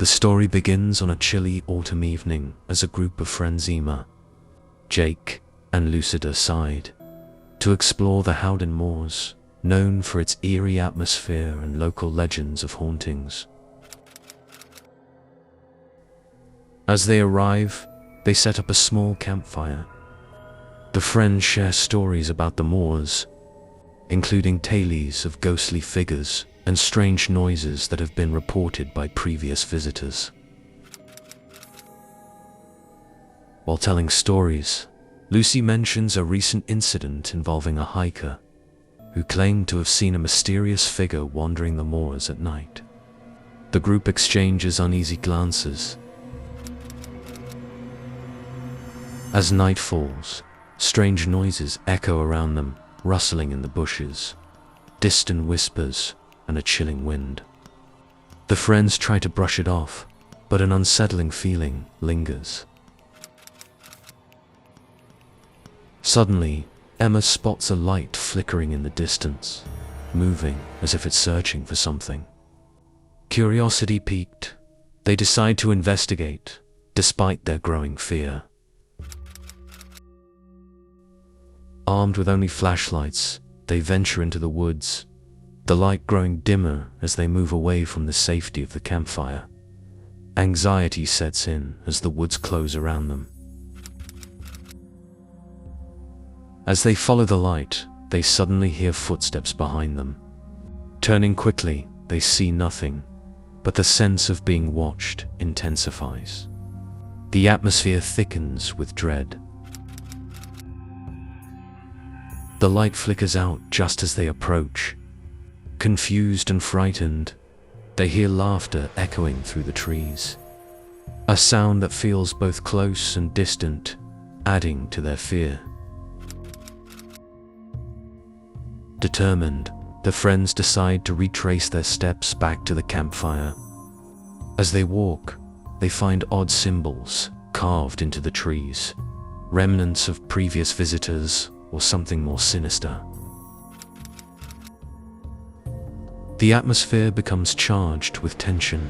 The story begins on a chilly autumn evening as a group of friends Emma, Jake, and Lucy decide to explore the Howden Moors, known for its eerie atmosphere and local legends of hauntings. As they arrive, they set up a small campfire. The friends share stories about the moors, including tales of ghostly figures and strange noises that have been reported by previous visitors. While telling stories, Lucy mentions a recent incident involving a hiker who claimed to have seen a mysterious figure wandering the moors at night. The group exchanges uneasy glances. As night falls, strange noises echo around them, rustling in the bushes, distant whispers, and a chilling wind. The friends try to brush it off, but an unsettling feeling lingers. Suddenly, Emma spots a light flickering in the distance, moving as if it's searching for something. Curiosity piqued, they decide to investigate, despite their growing fear. Armed with only flashlights, they venture into the woods, the light growing dimmer as they move away from the safety of the campfire. Anxiety sets in as the woods close around them. As they follow the light, they suddenly hear footsteps behind them. Turning quickly, they see nothing, but the sense of being watched intensifies. The atmosphere thickens with dread. The light flickers out just as they approach. Confused and frightened, they hear laughter echoing through the trees. A sound that feels both close and distant, adding to their fear. Determined, the friends decide to retrace their steps back to the campfire. As they walk, they find odd symbols carved into the trees, remnants of previous visitors or something more sinister. The atmosphere becomes charged with tension.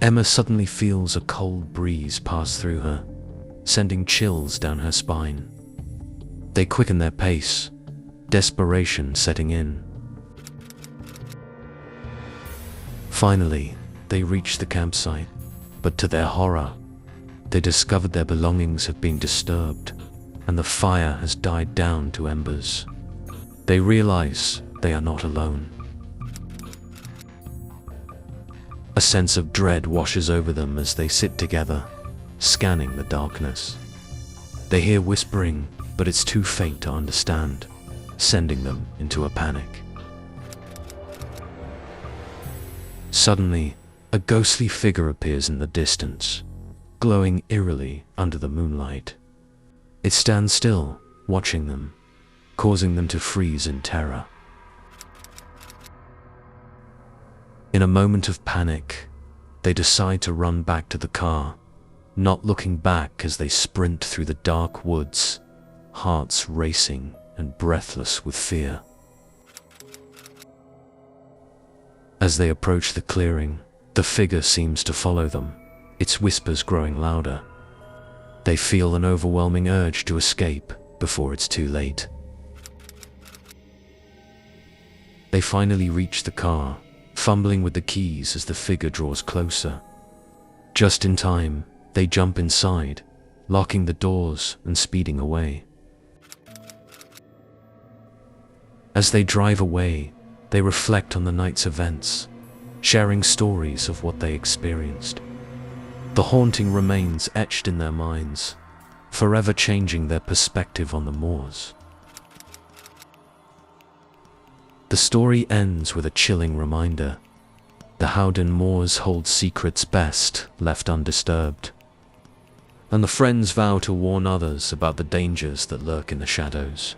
Emma suddenly feels a cold breeze pass through her, sending chills down her spine. They quicken their pace, desperation setting in. Finally, they reach the campsite, but to their horror, they discover their belongings have been disturbed, and the fire has died down to embers. They realize they are not alone. A sense of dread washes over them as they sit together, scanning the darkness. They hear whispering, but it's too faint to understand, sending them into a panic. Suddenly, a ghostly figure appears in the distance, glowing eerily under the moonlight. It stands still, watching them, causing them to freeze in terror. In a moment of panic, they decide to run back to the car, not looking back as they sprint through the dark woods, hearts racing and breathless with fear. As they approach the clearing, the figure seems to follow them, its whispers growing louder. They feel an overwhelming urge to escape before it's too late. They finally reach the car, fumbling with the keys as the figure draws closer. Just in time, they jump inside, locking the doors and speeding away. As they drive away, they reflect on the night's events, sharing stories of what they experienced. The haunting remains etched in their minds, forever changing their perspective on the moors. The story ends with a chilling reminder. The Howden Moors hold secrets best left undisturbed, and the friends vow to warn others about the dangers that lurk in the shadows.